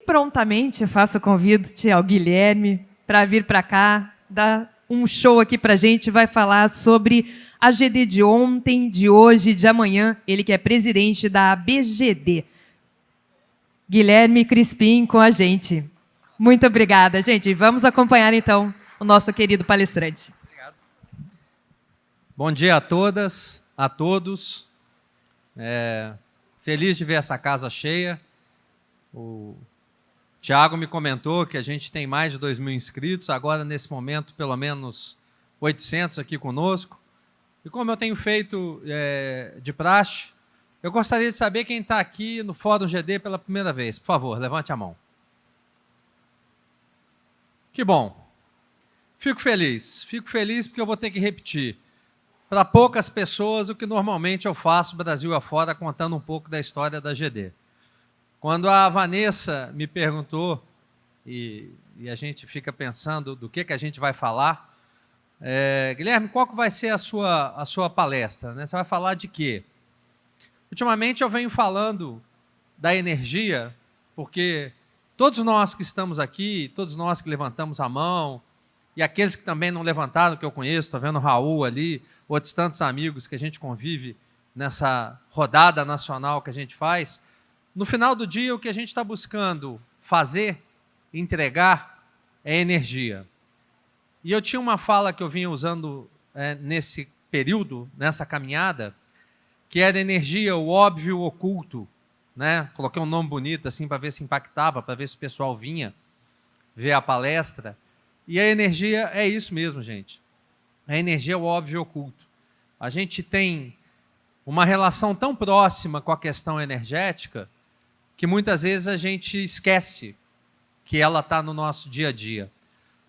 prontamente faço o convite ao Guilherme para vir para cá, dar um show aqui para a gente, vai falar sobre a GD de ontem, de hoje, de amanhã, ele que é presidente da ABGD. Guilherme Crispim com a gente. Muito obrigada, gente. Vamos acompanhar, então, o nosso querido palestrante. Obrigado. Bom dia a todas, a todos. Feliz de ver essa casa cheia. O Tiago me comentou que a gente tem mais de 2.000 inscritos, agora nesse momento pelo menos 800 aqui conosco. E como eu tenho feito de praxe, eu gostaria de saber quem está aqui no Fórum GD pela primeira vez. Por favor, levante a mão. Que bom. Fico feliz porque eu vou ter que repetir para poucas pessoas o que normalmente eu faço Brasil afora, contando um pouco da história da GD. Quando a Vanessa me perguntou, e a gente fica pensando do que a gente vai falar, Guilherme, qual que vai ser a sua palestra? Né? Você vai falar de quê? Ultimamente eu venho falando da energia, porque todos nós que estamos aqui, todos nós que levantamos a mão, e aqueles que também não levantaram, que eu conheço, estou vendo o Raul ali, outros tantos amigos que a gente convive nessa rodada nacional que a gente faz, no final do dia, o que a gente está buscando fazer, entregar, é energia. E eu tinha uma fala que eu vinha usando nesse período, nessa caminhada, que era energia, o óbvio, o oculto. Né? Coloquei um nome bonito assim para ver se impactava, para ver se o pessoal vinha ver a palestra. E a energia é isso mesmo, gente. A energia é o óbvio e o oculto. A gente tem uma relação tão próxima com a questão energética que muitas vezes a gente esquece que ela está no nosso dia a dia.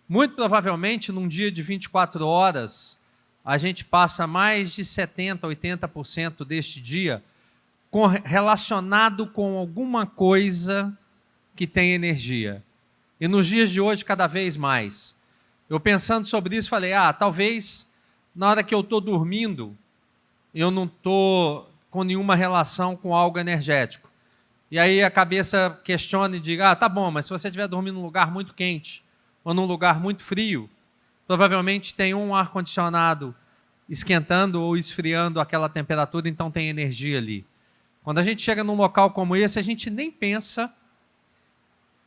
Muito provavelmente, num dia de 24 horas, a gente passa mais de 70%, 80% deste dia relacionado com alguma coisa que tem energia. E nos dias de hoje, cada vez mais. Eu pensando sobre isso, falei, talvez na hora que eu estou dormindo, eu não estou com nenhuma relação com algo energético. E aí a cabeça questiona e diga, tá bom, mas se você estiver dormindo num lugar muito quente ou num lugar muito frio, provavelmente tem um ar-condicionado esquentando ou esfriando aquela temperatura, então tem energia ali. Quando a gente chega num local como esse, a gente nem pensa,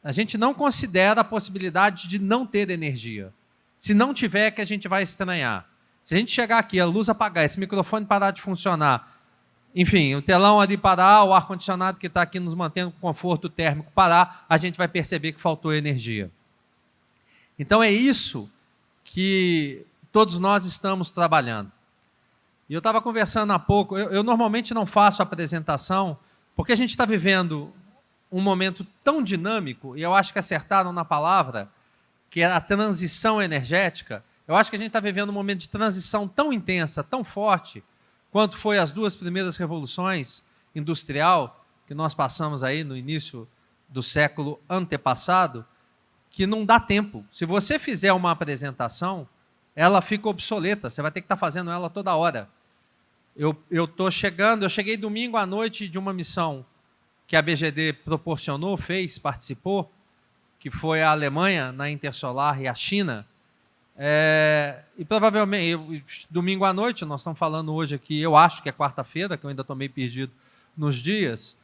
a gente não considera a possibilidade de não ter energia. Se não tiver, é que a gente vai estranhar. Se a gente chegar aqui, a luz apagar, esse microfone parar de funcionar, enfim, o telão ali parar, o ar-condicionado que está aqui nos mantendo com conforto térmico parar, a gente vai perceber que faltou energia. Então é isso que todos nós estamos trabalhando. E eu estava conversando há pouco, eu normalmente não faço apresentação, porque a gente está vivendo um momento tão dinâmico, e eu acho que acertaram na palavra, que é a transição energética. Eu acho que a gente está vivendo um momento de transição tão intensa, tão forte, quanto foi as duas primeiras revoluções industrial que nós passamos aí no início do século antepassado, que não dá tempo. Se você fizer uma apresentação, ela fica obsoleta, você vai ter que estar fazendo ela toda hora. Eu cheguei domingo à noite de uma missão que a BGD proporcionou, participou, que foi a Alemanha, na Intersolar, e a China. E provavelmente, domingo à noite, nós estamos falando hoje aqui, eu acho que é quarta-feira, que eu ainda estou meio perdido nos dias,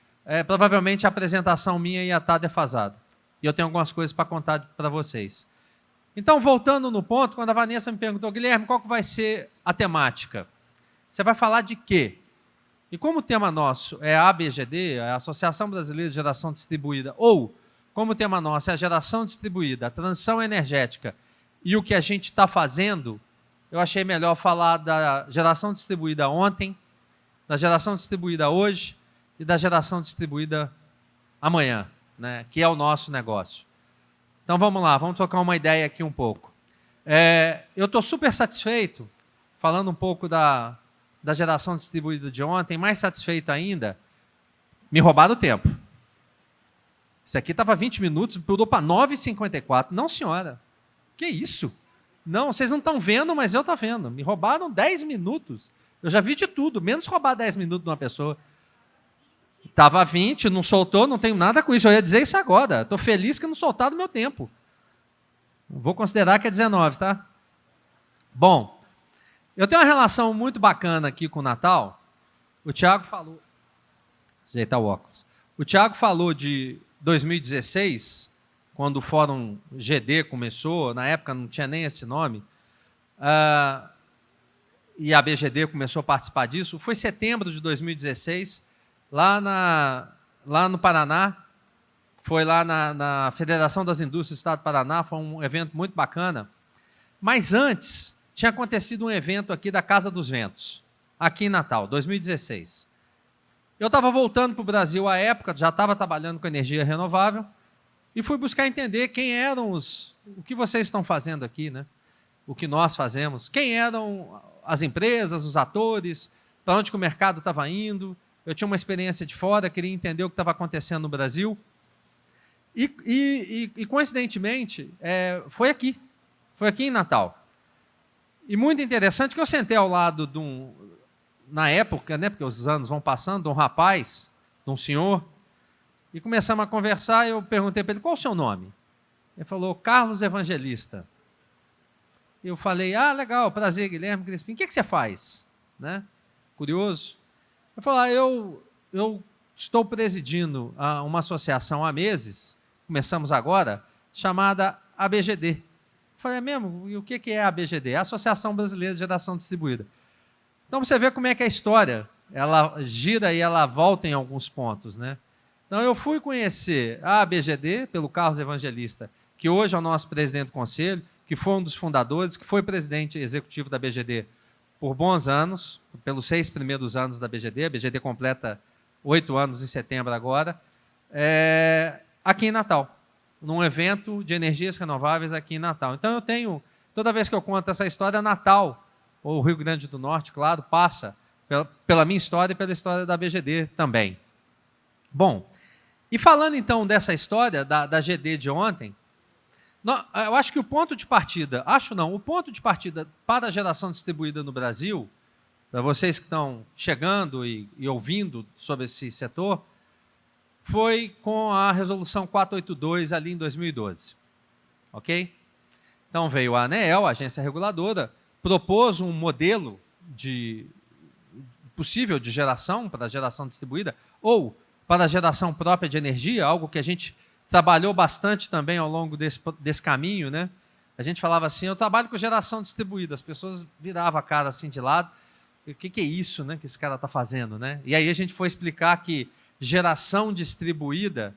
provavelmente a apresentação minha ia estar defasada. E eu tenho algumas coisas para contar para vocês. Então, voltando no ponto, quando a Vanessa me perguntou, Guilherme, qual que vai ser a temática? Você vai falar de quê? E como o tema nosso é a ABGD, a Associação Brasileira de Geração Distribuída, ou como o tema nosso é a geração distribuída, a transição energética, e o que a gente está fazendo, eu achei melhor falar da geração distribuída ontem, da geração distribuída hoje e da geração distribuída amanhã, né, que é o nosso negócio. Então vamos lá, vamos trocar uma ideia aqui um pouco. Eu estou super satisfeito, falando um pouco da geração distribuída de ontem, mais satisfeito ainda, me roubaram o tempo. Isso aqui estava 20 minutos, pulou para 9h54. Não, senhora. Que isso? Não, vocês não estão vendo, mas eu estou vendo. Me roubaram 10 minutos. Eu já vi de tudo, menos roubar 10 minutos de uma pessoa. Estava 20, não soltou, não tenho nada com isso. Eu ia dizer isso agora. Estou feliz que não soltaram meu tempo. Vou considerar que é 19, tá? Bom, eu tenho uma relação muito bacana aqui com o Natal. O Thiago falou... Ajeitar o óculos. O Thiago falou de 2016, quando o Fórum GD começou, na época não tinha nem esse nome, e a BGD começou a participar disso. Foi setembro de 2016, lá no Paraná, foi lá na Federação das Indústrias do Estado do Paraná, foi um evento muito bacana. Mas antes, tinha acontecido um evento aqui da Casa dos Ventos, aqui em Natal, 2016. Eu estava voltando para o Brasil à época, já estava trabalhando com energia renovável, e fui buscar entender quem eram o que vocês estão fazendo aqui, né? O que nós fazemos, quem eram as empresas, os atores, para onde que o mercado estava indo. Eu tinha uma experiência de fora, queria entender o que estava acontecendo no Brasil. E coincidentemente, foi aqui em Natal. E muito interessante que eu sentei ao lado de na época, né, porque os anos vão passando, de um rapaz, de um senhor, e começamos a conversar. Eu perguntei para ele, qual o seu nome? Ele falou, Carlos Evangelista. Eu falei, legal, prazer, Guilherme Crispim, o que você faz? Né? Curioso. Ele falou, eu estou presidindo uma associação há meses, começamos agora, chamada ABGD. Eu falei, é mesmo? E o que é a ABGD? A Associação Brasileira de Geração Distribuída. Então, você vê como é que a história, ela gira e ela volta em alguns pontos, né? Então, eu fui conhecer a ABGD pelo Carlos Evangelista, que hoje é o nosso presidente do conselho, que foi um dos fundadores, que foi presidente executivo da BGD por bons anos, pelos 6 primeiros anos da BGD. A BGD completa 8 anos em setembro agora, aqui em Natal, num evento de energias renováveis aqui em Natal. Então, eu tenho, toda vez que eu conto essa história, Natal, ou o Rio Grande do Norte, claro, passa pela minha história e pela história da BGD também. Bom, e falando então dessa história da GD de ontem, eu acho que o ponto de partida, o ponto de partida para a geração distribuída no Brasil, para vocês que estão chegando e ouvindo sobre esse setor, foi com a resolução 482 ali em 2012. Ok? Então veio a ANEEL, a agência reguladora, propôs um modelo possível de geração para a geração distribuída ou para a geração própria de energia, algo que a gente trabalhou bastante também ao longo desse caminho, né? A gente falava assim, eu trabalho com geração distribuída, as pessoas viravam a cara assim de lado, o que é isso, né, que esse cara está fazendo, né? E aí a gente foi explicar que geração distribuída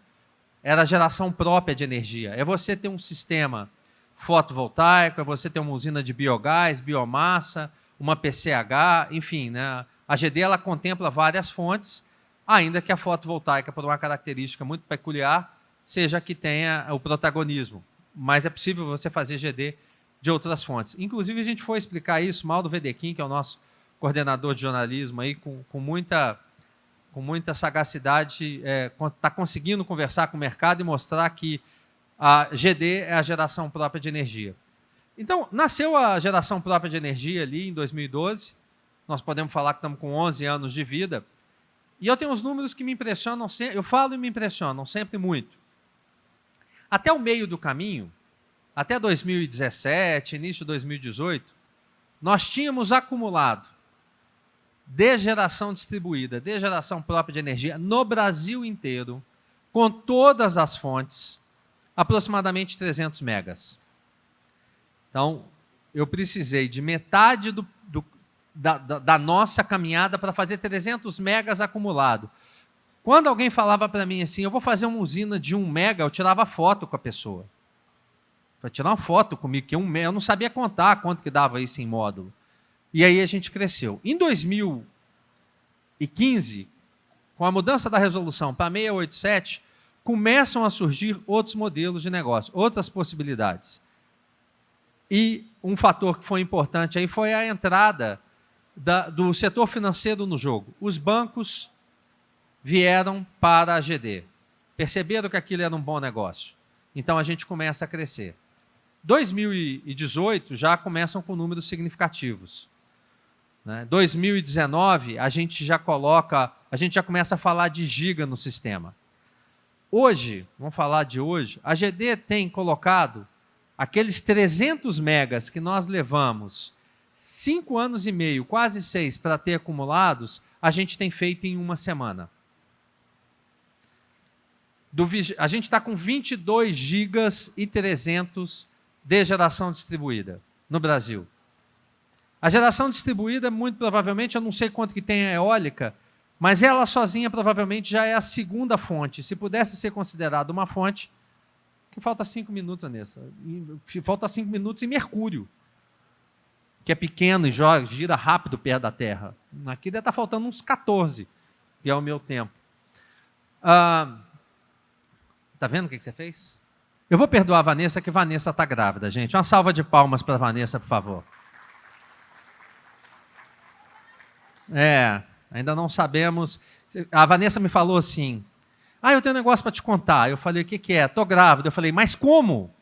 era a geração própria de energia, é você ter um sistema fotovoltaico, é você ter uma usina de biogás, biomassa, uma PCH, enfim, né? A GD ela contempla várias fontes, ainda que a fotovoltaica, por uma característica muito peculiar, seja a que tenha o protagonismo. Mas é possível você fazer GD de outras fontes. Inclusive, a gente foi explicar isso, Mauro Vedequim, que é o nosso coordenador de jornalismo, aí, com muita sagacidade, está conseguindo conversar com o mercado e mostrar que a GD é a geração própria de energia. Então, nasceu a geração própria de energia ali em 2012. Nós podemos falar que estamos com 11 anos de vida. E eu tenho uns números que me impressionam, eu falo e me impressionam sempre muito. Até o meio do caminho, até 2017, início de 2018, nós tínhamos acumulado de geração distribuída, de geração própria de energia, no Brasil inteiro, com todas as fontes, aproximadamente 300 megas. Então, eu precisei de metade da nossa caminhada para fazer 300 megas acumulado. Quando alguém falava para mim assim, eu vou fazer uma usina de 1 mega, eu tirava foto com a pessoa. Vai tirar uma foto comigo, que 1 mega, eu não sabia contar quanto que dava isso em módulo. E aí a gente cresceu. Em 2015, com a mudança da resolução para 687, começam a surgir outros modelos de negócio, outras possibilidades. E um fator que foi importante aí foi a entrada do setor financeiro no jogo. Os bancos vieram para a GD, perceberam que aquilo era um bom negócio. Então a gente começa a crescer. 2018 já começam com números significativos. né? 2019, a gente já começa a falar de giga no sistema. Hoje, vamos falar de hoje, a GD tem colocado aqueles 300 megas que nós levamos 5 anos e meio, quase 6, para ter acumulados, a gente tem feito em uma semana. A gente está com 22 gigas e 300 de geração distribuída no Brasil. A geração distribuída, muito provavelmente, eu não sei quanto que tem a eólica, mas ela sozinha provavelmente já é a segunda fonte. Se pudesse ser considerada uma fonte, que falta 5 minutos, Anessa. Falta 5 minutos em Mercúrio, que é pequeno e gira rápido perto da Terra. Aqui deve estar faltando uns 14, que é o meu tempo. Está vendo o que você fez? Eu vou perdoar a Vanessa, que a Vanessa está grávida, gente. Uma salva de palmas para a Vanessa, por favor. Ainda não sabemos. A Vanessa me falou assim, eu tenho um negócio para te contar. Eu falei, o que é? Estou grávida. Eu falei, mas como?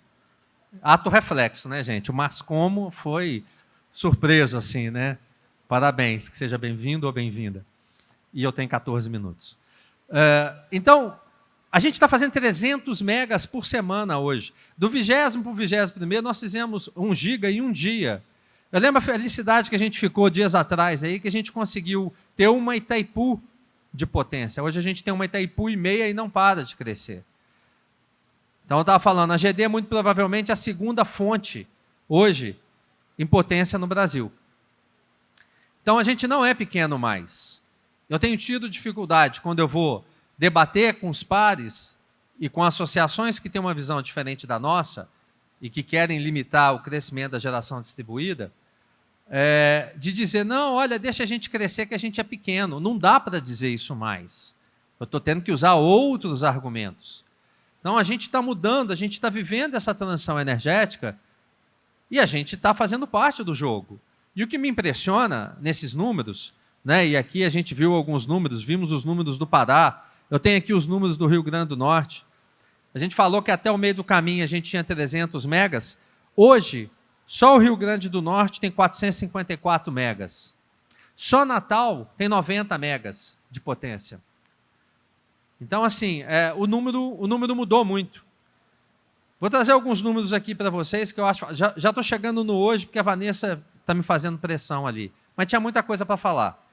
Ato reflexo, né, gente? O mas como foi surpreso, assim, né? Parabéns, que seja bem-vindo ou bem-vinda. E eu tenho 14 minutos. Então, a gente está fazendo 300 megas por semana hoje. Do 20º para o 21º, nós fizemos 1 giga em um dia. Eu lembro a felicidade que a gente ficou dias atrás, aí, que a gente conseguiu ter uma Itaipu de potência. Hoje a gente tem uma Itaipu e meia e não para de crescer. Então, eu estava falando, a GD é muito provavelmente a segunda fonte, hoje, em potência no Brasil. Então, a gente não é pequeno mais. Eu tenho tido dificuldade quando eu vou debater com os pares e com associações que têm uma visão diferente da nossa e que querem limitar o crescimento da geração distribuída, de dizer, não, olha, deixa a gente crescer que a gente é pequeno. Não dá para dizer isso mais. Eu estou tendo que usar outros argumentos. Então, a gente está mudando, a gente está vivendo essa transição energética e a gente está fazendo parte do jogo. E o que me impressiona nesses números, né, e aqui a gente viu alguns números, vimos os números do Pará, eu tenho aqui os números do Rio Grande do Norte. A gente falou que até o meio do caminho a gente tinha 300 megas. Hoje, só o Rio Grande do Norte tem 454 megas. Só Natal tem 90 megas de potência. Então, assim, o número mudou muito. Vou trazer alguns números aqui para vocês, que eu acho... Já estou chegando no hoje, porque a Vanessa está me fazendo pressão ali. Mas tinha muita coisa para falar.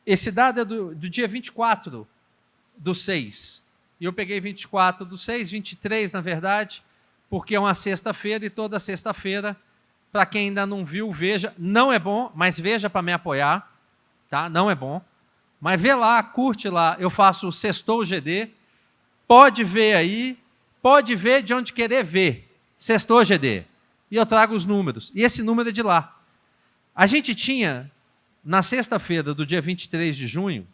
Esse dado é do dia 24/6. E eu peguei 24/6, 23, na verdade, porque é uma sexta-feira, e toda sexta-feira, para quem ainda não viu, veja. Não é bom, mas veja para me apoiar. Tá? Não é bom. Mas vê lá, curte lá. Eu faço o Sextou GD. Pode ver aí, pode ver de onde querer ver. Sextou GD. E eu trago os números. E esse número é de lá. A gente tinha, na sexta-feira do dia 23 de junho,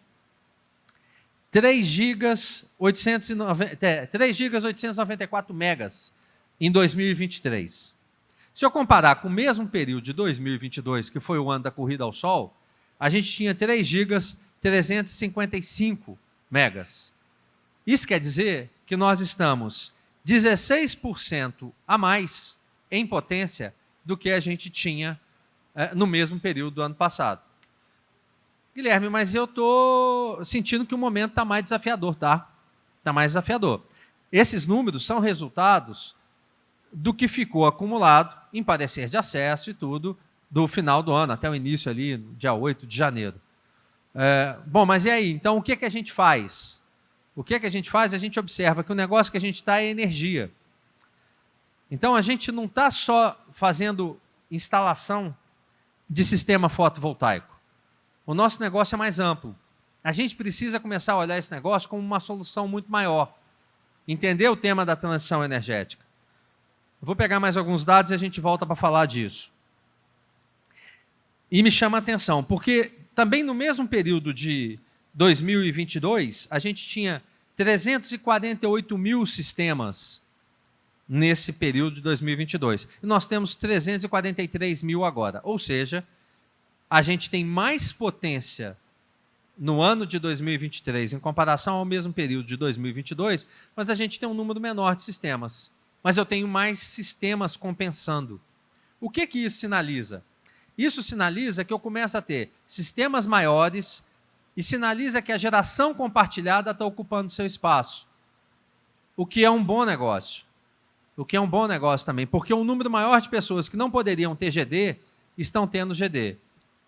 3 gigas 894 megas em 2023. Se eu comparar com o mesmo período de 2022, que foi o ano da corrida ao sol, a gente tinha 3 gigas 355 megas. Isso quer dizer que nós estamos 16% a mais em potência do que a gente tinha no mesmo período do ano passado. Guilherme, mas eu estou sentindo que o momento está mais desafiador, tá? Está mais desafiador. Esses números são resultados do que ficou acumulado em parecer de acesso e tudo, do final do ano, até o início ali, dia 8 de janeiro. Bom, mas e aí? Então, o que a gente faz? O que a gente faz? A gente observa que o negócio que a gente está é energia. Então, a gente não está só fazendo instalação de sistema fotovoltaico. O nosso negócio é mais amplo. A gente precisa começar a olhar esse negócio como uma solução muito maior. Entender o tema da transição energética. Eu vou pegar mais alguns dados e a gente volta para falar disso. E me chama a atenção, porque também no mesmo período de 2022, a gente tinha 348 mil sistemas nesse período de 2022. E nós temos 343 mil agora. Ou seja, a gente tem mais potência no ano de 2023 em comparação ao mesmo período de 2022, mas a gente tem um número menor de sistemas. Mas eu tenho mais sistemas compensando. O que isso sinaliza? Isso sinaliza que eu começo a ter sistemas maiores e sinaliza que a geração compartilhada está ocupando seu espaço, o que é um bom negócio. O que é um bom negócio também, porque um número maior de pessoas que não poderiam ter GD estão tendo GD.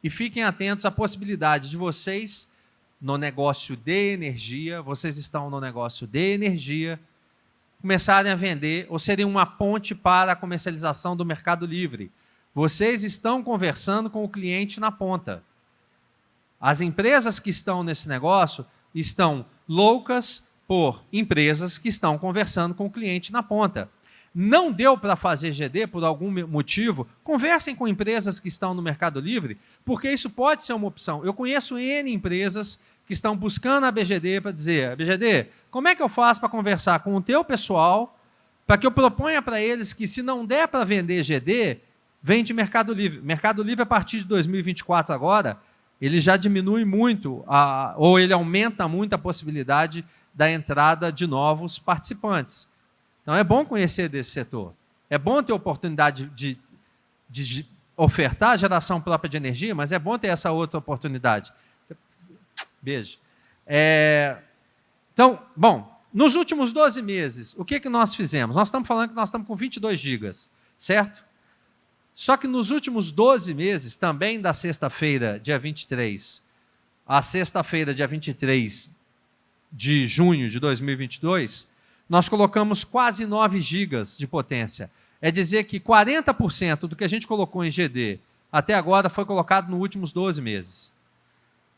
E fiquem atentos à possibilidade de vocês, no negócio de energia, vocês estão no negócio de energia, começarem a vender ou serem uma ponte para a comercialização do Mercado Livre. Vocês estão conversando com o cliente na ponta. As empresas que estão nesse negócio estão loucas por empresas que estão conversando com o cliente na ponta. Não deu para fazer GD por algum motivo, conversem com empresas que estão no Mercado Livre, porque isso pode ser uma opção. Eu conheço N empresas que estão buscando a BGD para dizer, BGD, como é que eu faço para conversar com o teu pessoal, para que eu proponha para eles que se não der para vender GD, vende Mercado Livre. Mercado Livre, a partir de 2024 agora, ele já diminui muito, ou ele aumenta muito a possibilidade da entrada de novos participantes. Então, é bom conhecer desse setor. É bom ter oportunidade de ofertar a geração própria de energia, mas é bom ter essa outra oportunidade. Beijo. Então, bom, nos últimos 12 meses, o que nós fizemos? Nós estamos falando que nós estamos com 22 gigas, certo? Só que nos últimos 12 meses, também da sexta-feira, dia 23, à sexta-feira, dia 23 de junho de 2022, nós colocamos quase 9 gigas de potência. É dizer que 40% do que a gente colocou em GD até agora foi colocado nos últimos 12 meses.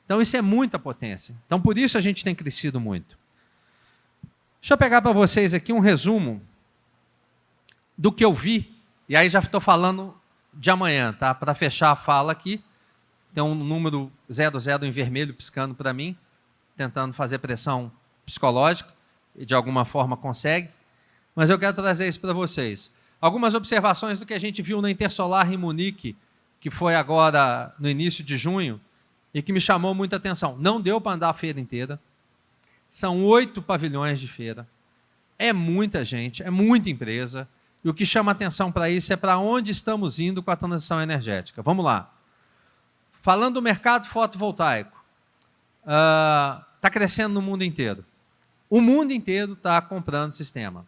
Então, isso é muita potência. Então, por isso a gente tem crescido muito. Deixa eu pegar para vocês aqui um resumo do que eu vi, e aí já estou falando de amanhã, tá? Para fechar a fala aqui, tem um número 00 em vermelho piscando para mim, tentando fazer pressão psicológica, e de alguma forma consegue, mas eu quero trazer isso para vocês. Algumas observações do que a gente viu na Intersolar em Munique, que foi agora no início de junho, e que me chamou muita atenção. Não deu para andar a feira inteira, são 8 pavilhões de feira, é muita gente, é muita empresa, e o que chama atenção para isso é para onde estamos indo com a transição energética. Vamos lá. Falando do mercado fotovoltaico, está crescendo no mundo inteiro. O mundo inteiro está comprando sistema.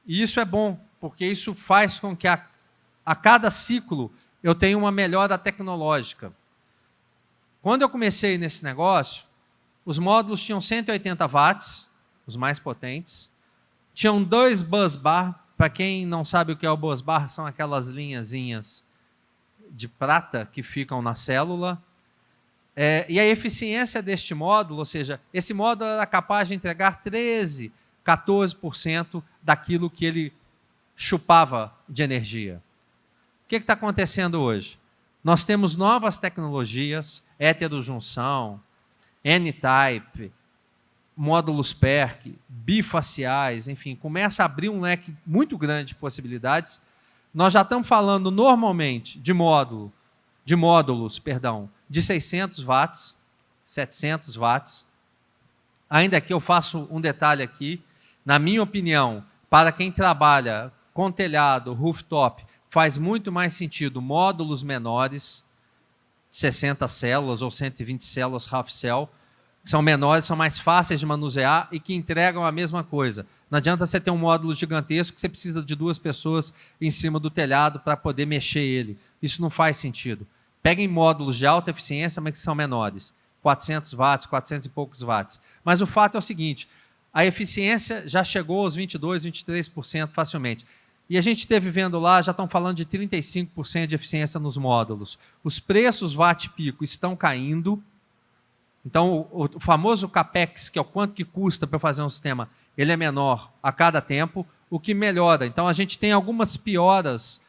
E isso é bom, porque isso faz com que a cada ciclo eu tenha uma melhora tecnológica. Quando eu comecei nesse negócio, os módulos tinham 180 watts, os mais potentes, tinham 2 busbar. Para quem não sabe o que é o busbar, são aquelas linhazinhas de prata que ficam na célula. E a eficiência deste módulo, ou seja, esse módulo era capaz de entregar 13%, 14% daquilo que ele chupava de energia. O que está acontecendo hoje? Nós temos novas tecnologias, heterojunção, N-type, módulos PERC, bifaciais, enfim, começa a abrir um leque muito grande de possibilidades. Nós já estamos falando normalmente de módulos, de 600 watts, 700 watts. Ainda que eu faço um detalhe aqui, na minha opinião, para quem trabalha com telhado, rooftop, faz muito mais sentido módulos menores, 60 células ou 120 células half cell, que são menores, são mais fáceis de manusear e que entregam a mesma coisa. Não adianta você ter um módulo gigantesco que você precisa de 2 pessoas em cima do telhado para poder mexer ele. Isso não faz sentido. Peguem módulos de alta eficiência, mas que são menores. 400 watts, 400 e poucos watts. Mas o fato é o seguinte, a eficiência já chegou aos 22%, 23% facilmente. E a gente esteve vendo lá, já estão falando de 35% de eficiência nos módulos. Os preços watt-pico estão caindo. Então, o famoso CAPEX, que é o quanto que custa para fazer um sistema, ele é menor a cada tempo, o que melhora. Então, a gente tem algumas pioras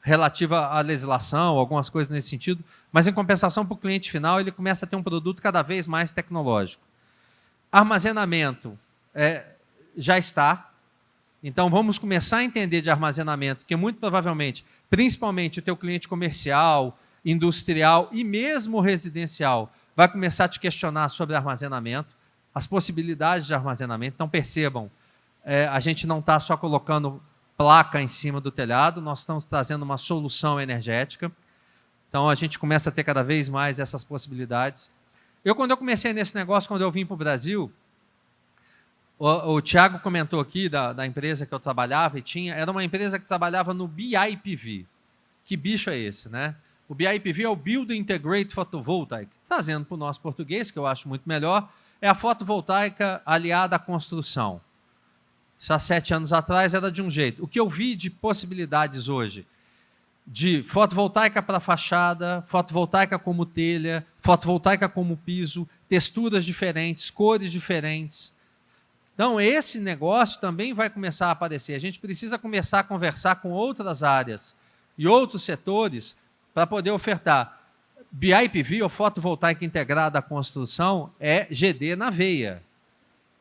relativas à legislação, algumas coisas nesse sentido, mas, em compensação, para o cliente final, ele começa a ter um produto cada vez mais tecnológico. Armazenamento já está. Então, vamos começar a entender de armazenamento, que muito provavelmente, principalmente o teu cliente comercial, industrial e mesmo residencial, vai começar a te questionar sobre armazenamento, as possibilidades de armazenamento. Então, percebam, a gente não está só colocando placa em cima do telhado, nós estamos trazendo uma solução energética. Então, a gente começa a ter cada vez mais essas possibilidades. Quando eu comecei nesse negócio, quando eu vim para o Brasil, o Thiago comentou aqui da empresa que eu trabalhava e era uma empresa que trabalhava no BIPV. Que bicho é esse, né? O BIPV é o Building Integrated Photovoltaic. Trazendo para o nosso português, que eu acho muito melhor, é a fotovoltaica aliada à construção. Isso há 7 anos atrás era de um jeito. O que eu vi de possibilidades hoje, de fotovoltaica para fachada, fotovoltaica como telha, fotovoltaica como piso, texturas diferentes, cores diferentes. Então, esse negócio também vai começar a aparecer. A gente precisa começar a conversar com outras áreas e outros setores para poder ofertar. BIPV, ou fotovoltaica integrada à construção, é GD na veia.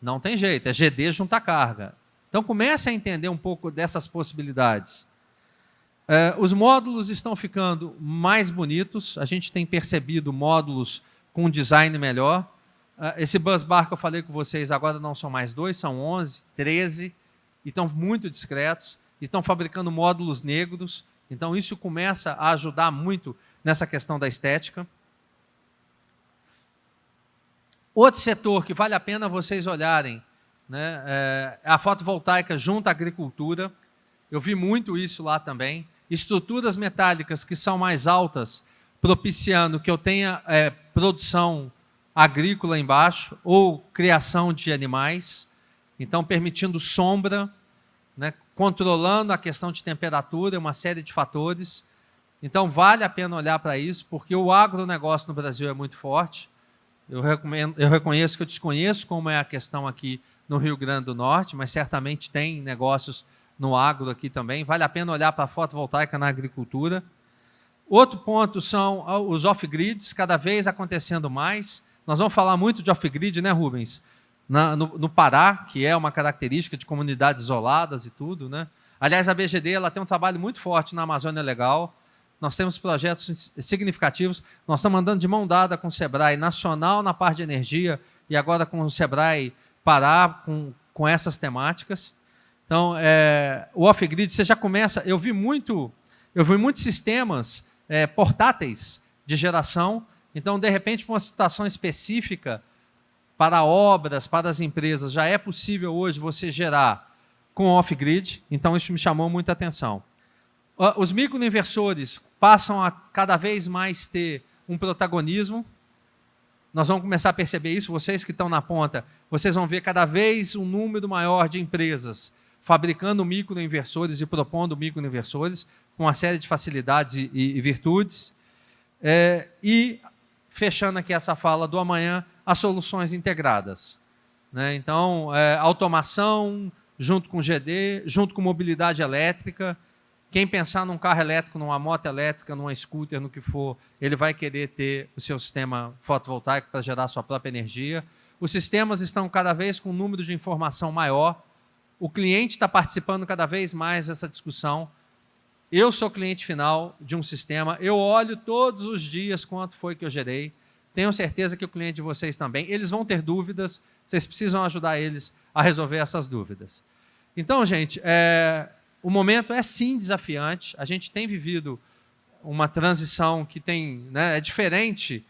Não tem jeito, é GD junto à carga. Então, comece a entender um pouco dessas possibilidades. Os módulos estão ficando mais bonitos, a gente tem percebido módulos com um design melhor. Esse bus bar que eu falei com vocês agora não são mais 2, são 11, 13, e estão muito discretos, e estão fabricando módulos negros, então isso começa a ajudar muito nessa questão da estética. Outro setor que vale a pena vocês olharem, né, é a fotovoltaica junto à agricultura. Eu vi muito isso lá também. Estruturas metálicas que são mais altas, propiciando que eu tenha produção agrícola embaixo, ou criação de animais, então permitindo sombra, né, controlando a questão de temperatura, uma série de fatores. Então vale a pena olhar para isso, porque o agronegócio no Brasil é muito forte. Eu reconheço que eu desconheço como é a questão aqui no Rio Grande do Norte, mas certamente tem negócios no agro aqui também. Vale a pena olhar para a fotovoltaica na agricultura. Outro ponto são os off-grids, cada vez acontecendo mais. Nós vamos falar muito de off-grid, né, Rubens? No Pará, que é uma característica de comunidades isoladas e tudo, né? Aliás, a BGD ela tem um trabalho muito forte na Amazônia Legal. Nós temos projetos significativos. Nós estamos andando de mão dada com o Sebrae Nacional na parte de energia e agora com o Sebrae Pará com essas temáticas. Então, o off-grid, você já começa... Eu vi muitos sistemas portáteis de geração. Então, de repente, para uma situação específica, para obras, para as empresas, já é possível hoje você gerar com off-grid. Então, isso me chamou muita atenção. Os microinversores passam a cada vez mais ter um protagonismo. Nós vamos começar a perceber isso. Vocês que estão na ponta, vocês vão ver cada vez um número maior de empresas fabricando microinversores e propondo microinversores com uma série de facilidades e virtudes. E, fechando aqui essa fala do amanhã, as soluções integradas, né? Então, automação, junto com GD, junto com mobilidade elétrica. Quem pensar num carro elétrico, numa moto elétrica, numa scooter, no que for, ele vai querer ter o seu sistema fotovoltaico para gerar sua própria energia. Os sistemas estão cada vez com um número de informação maior. O cliente está participando cada vez mais dessa discussão. Eu sou cliente final de um sistema, eu olho todos os dias quanto foi que eu gerei. Tenho certeza que o cliente de vocês também. Eles vão ter dúvidas, vocês precisam ajudar eles a resolver essas dúvidas. Então, gente, o momento é sim desafiante. A gente tem vivido uma transição que é diferente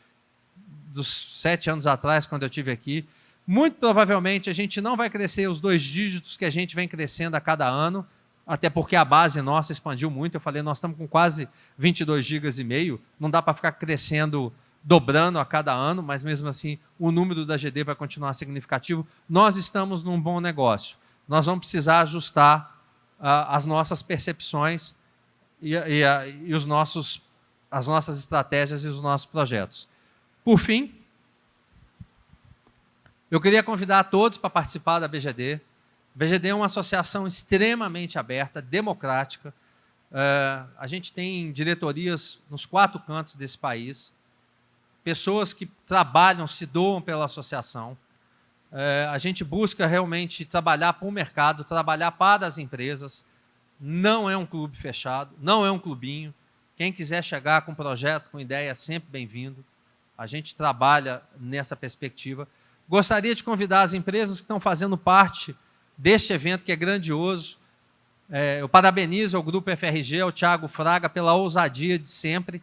dos 7 anos atrás, quando eu estive aqui. Muito provavelmente a gente não vai crescer os 2 dígitos que a gente vem crescendo a cada ano, até porque a base nossa expandiu muito. Eu falei, nós estamos com quase 22,5 GB, não dá para ficar crescendo, dobrando a cada ano, mas mesmo assim o número da GD vai continuar significativo. Nós estamos num bom negócio. Nós vamos precisar ajustar as nossas percepções e as nossas estratégias e os nossos projetos. Por fim, eu queria convidar a todos para participar da BGD. A BGD é uma associação extremamente aberta, democrática. A gente tem diretorias nos 4 cantos desse país, pessoas que trabalham, se doam pela associação. A gente busca realmente trabalhar para o mercado, trabalhar para as empresas. Não é um clube fechado, não é um clubinho. Quem quiser chegar com projeto, com ideia, é sempre bem-vindo. A gente trabalha nessa perspectiva. Gostaria de convidar as empresas que estão fazendo parte deste evento, que é grandioso. Eu parabenizo ao Grupo FRG, ao Thiago Fraga, pela ousadia de sempre.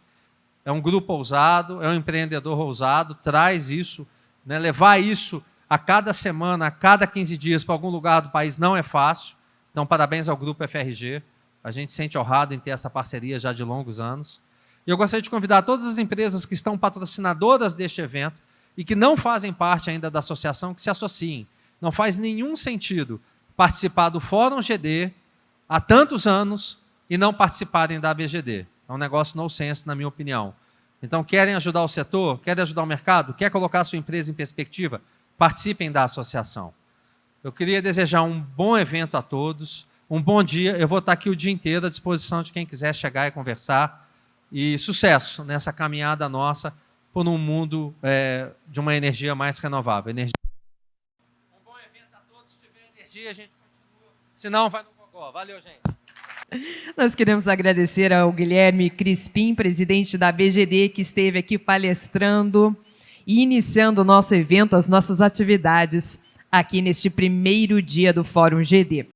é um grupo ousado, é um empreendedor ousado, traz isso, né? Levar isso a cada semana, a cada 15 dias para algum lugar do país não é fácil. Então, parabéns ao Grupo FRG. A gente se sente honrado em ter essa parceria já de longos anos. E eu gostaria de convidar todas as empresas que estão patrocinadoras deste evento e que não fazem parte ainda da associação, que se associem. Não faz nenhum sentido participar do Fórum GD há tantos anos e não participarem da ABGD. É um negócio no sense, na minha opinião. Então, querem ajudar o setor? Querem ajudar o mercado? Quer colocar a sua empresa em perspectiva? Participem da associação. Eu queria desejar um bom evento a todos, um bom dia. Eu vou estar aqui o dia inteiro à disposição de quem quiser chegar e conversar. E sucesso nessa caminhada nossa por um mundo de uma energia mais renovável. Um bom evento a todos. Se tiver energia, a gente continua. Se não, vai no gogó. Valeu, gente. Nós queremos agradecer ao Guilherme Crispim, presidente da BGD, que esteve aqui palestrando e iniciando o nosso evento, as nossas atividades aqui neste primeiro dia do Fórum GD.